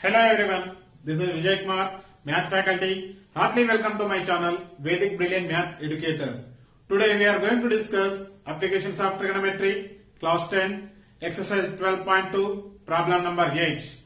Hello everyone, this is Vijay Kumar, Math faculty. Heartily welcome to my channel, Vedic Brilliant Math Educator. Today we are going to discuss applications of trigonometry, class 10, exercise 12.2, problem number 8.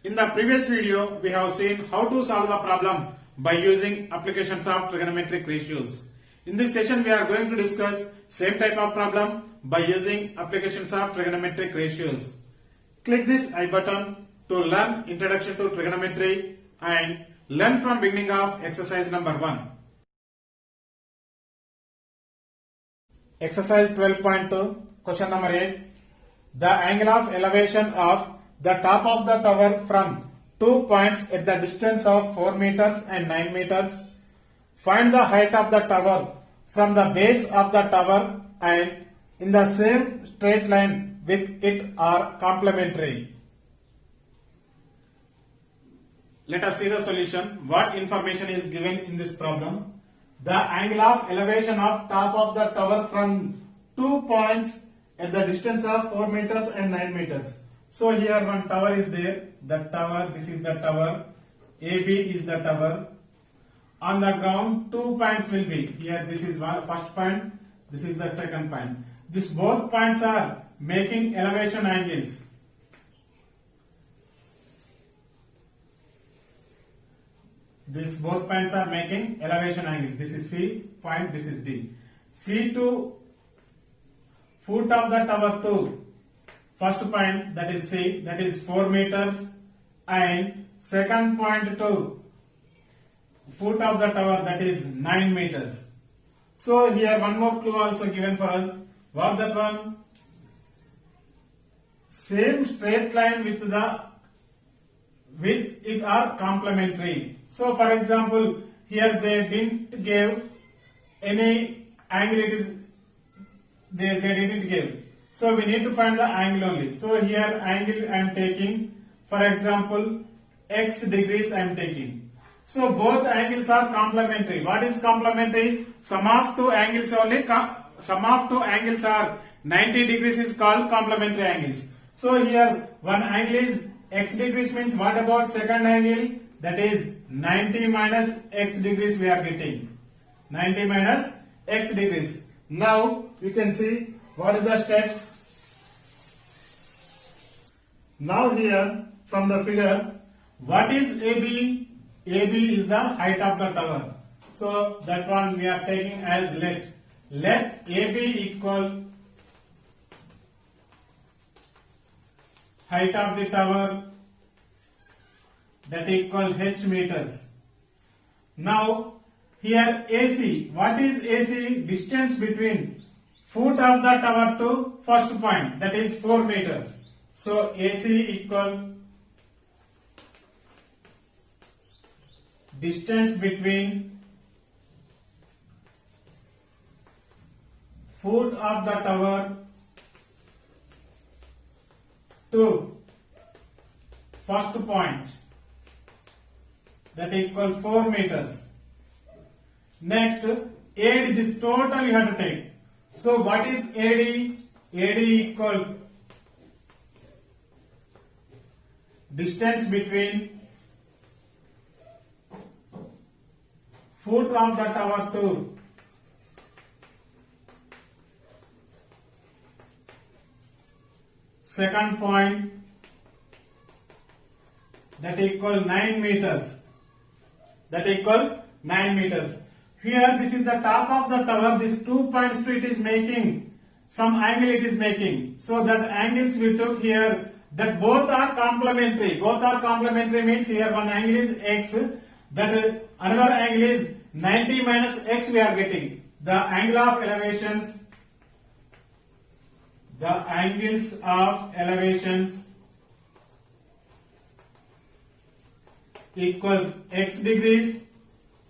In the previous video, we have seen how to solve the problem by using applications of trigonometric ratios. In this session, we are going to discuss same type of problem by using applications of trigonometric ratios. Click this I button to learn Introduction to Trigonometry and learn from beginning of exercise number 1. Exercise 12.2, question number 8. The angle of elevation of the top of the tower from 2 points at the distance of 4 meters and 9 meters. Find the height of the tower from the base of the tower and in the same straight line with it are complementary. Let us see the solution. What information is given in this problem? The angle of elevation of top of the tower from 2 points at the distance of 4 meters and 9 meters. So here one tower is there, the tower, this is the tower, AB is the tower. On the ground 2 points will be, here this is one first point, this is the second point. These both points are making elevation angles. These both points are making elevation angles. This is C point, this is D. C to foot of the tower to first point, that is C, that is 4 meters, and second point to foot of the tower, that is 9 meters. So here one more clue also given for us. What that one? Same straight line with it are complementary. So for example, here they didn't give any angle, it is they didn't give. So we need to find the angle only. So here angle I am taking, for example, x degrees I am taking. So both angles are complementary. What is complementary? Sum of two angles only. Sum of two angles are 90 degrees is called complementary angles. So here one angle is x degrees means what about second angle? That is 90 minus x degrees we are getting. 90 minus x degrees. Now you can see what are the steps? Now here from the figure, what is AB? AB is the height of the tower. So that one we are taking as let AB equal height of the tower, that equal h meters. Now here AC, what is AC? Distance between foot of the tower to first point, that is 4 meters. So AC equal distance between foot of the tower to first point, that equal 4 meters. Next, AD, this total you have to take. So what is AD? AD equal distance between foot of the tower to second point, that equal 9 meters. That equal 9 meters. Here this is the top of the tower, this 2 points to it is making some angle it is making. So that angles we took here, that both are complementary. Both are complementary means here one angle is x, that another angle is 90 minus x we are getting. The angle of elevations, the angles of elevations equal x degrees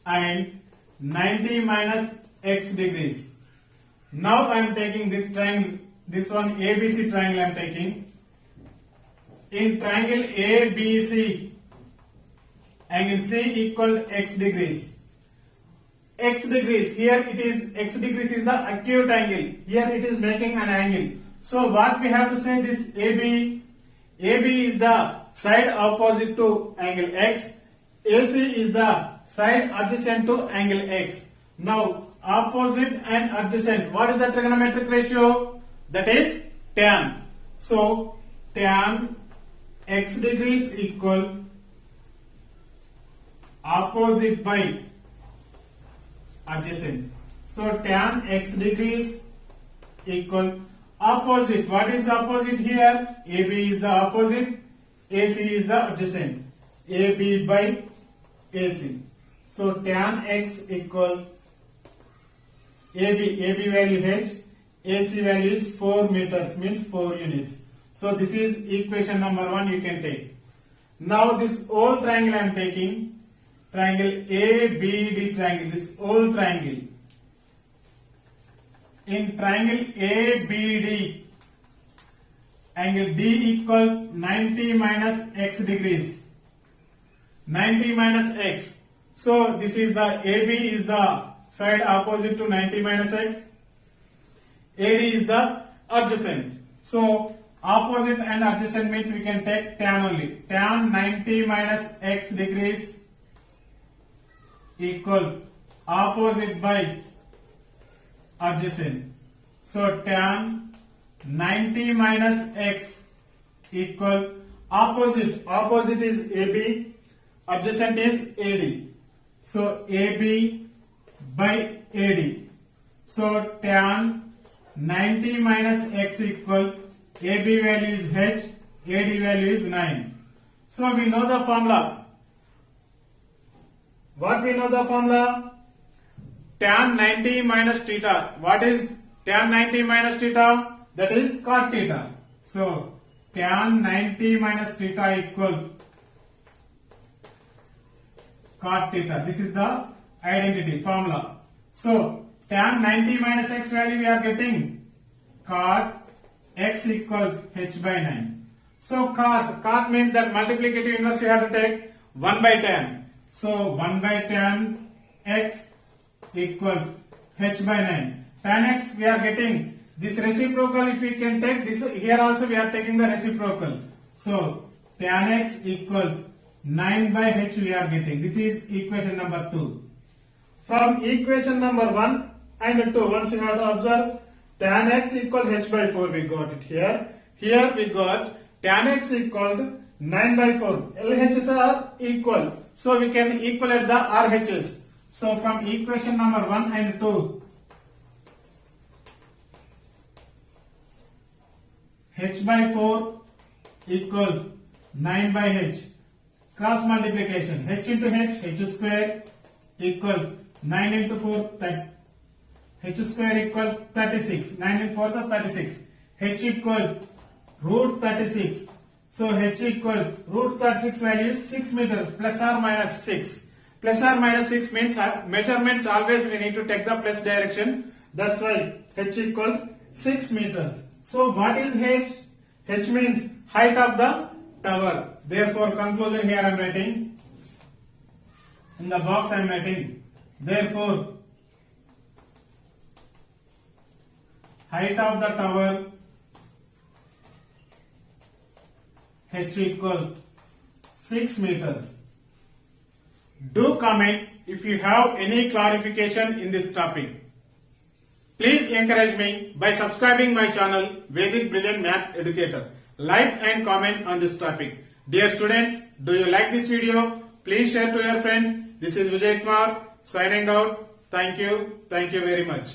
and 90 minus x degrees. Now I am taking this triangle, this one ABC triangle I am taking. in triangle ABC, angle C equal x degrees. X degrees, here it is, x degrees is the acute angle. Here it is making an angle. So what we have to say, this AB is the side opposite to angle X. AC is the side adjacent to angle X. Now opposite and adjacent, what is the trigonometric ratio? That is tan. So tan x degrees equal opposite by adjacent. So tan x degrees equal opposite. What is opposite here? AB is the opposite, AC is the adjacent. AB by AC. So tan x equal AB value h, AC value is 4 meters, means 4 units. So this is equation number 1 you can take. Now this whole triangle I am taking, triangle ABD triangle, this whole triangle. In triangle ABD, angle D equal 90 minus x degrees. 90 minus x. So this is the AB is the side opposite to 90 minus x. AD is the adjacent. So opposite and adjacent means we can take tan only. Tan 90 minus x degrees equal opposite by adjacent. So tan 90 minus x equal opposite. Opposite is AB, adjacent is AD. So AB by AD. So tan 90 minus x equal AB value is h, AD value is 9. So we know the formula. What we know the formula? Tan 90 minus theta. What is tan 90 minus theta? That is cot theta. So tan 90 minus theta equal cot theta. This is the identity formula. So tan 90 minus x value we are getting cot x equal h by 9. So cot means that multiplicative inverse you have to take 1 by tan. So 1 by tan x equal h by 9. Tan x we are getting this reciprocal, if we can take this, here also we are taking the reciprocal. So tan x equal 9 by h we are getting. This is equation number 2. From equation number 1 and 2, once you have to observe, tan x equal h by 4 we got it here. Here we got tan x equal 9 by 4. LHS are equal. So we can equalate the RHS. So from equation number 1 and 2, h by 4 equal 9 by h. Cross multiplication, h into h square equal 9 into 4, h square equal 36. 9 into 4 is 36. H equal root 36. So h equal root 36 value is 6 meters plus or minus 6. Plus or minus 6 means measurements always we need to take the plus direction. That's why h equal 6 meters. So what is h? H means height of the tower. Therefore conclusion here I am writing. In the box I am writing. Therefore height of the tower h equal 6 meters. Do comment if you have any clarification in this topic. Please encourage me by subscribing my channel Vedic Brilliant Math Educator. Like and comment on this topic. Dear students, do you like this video? Please share to your friends. This is Vijay Kumar signing out. Thank you. Thank you very much.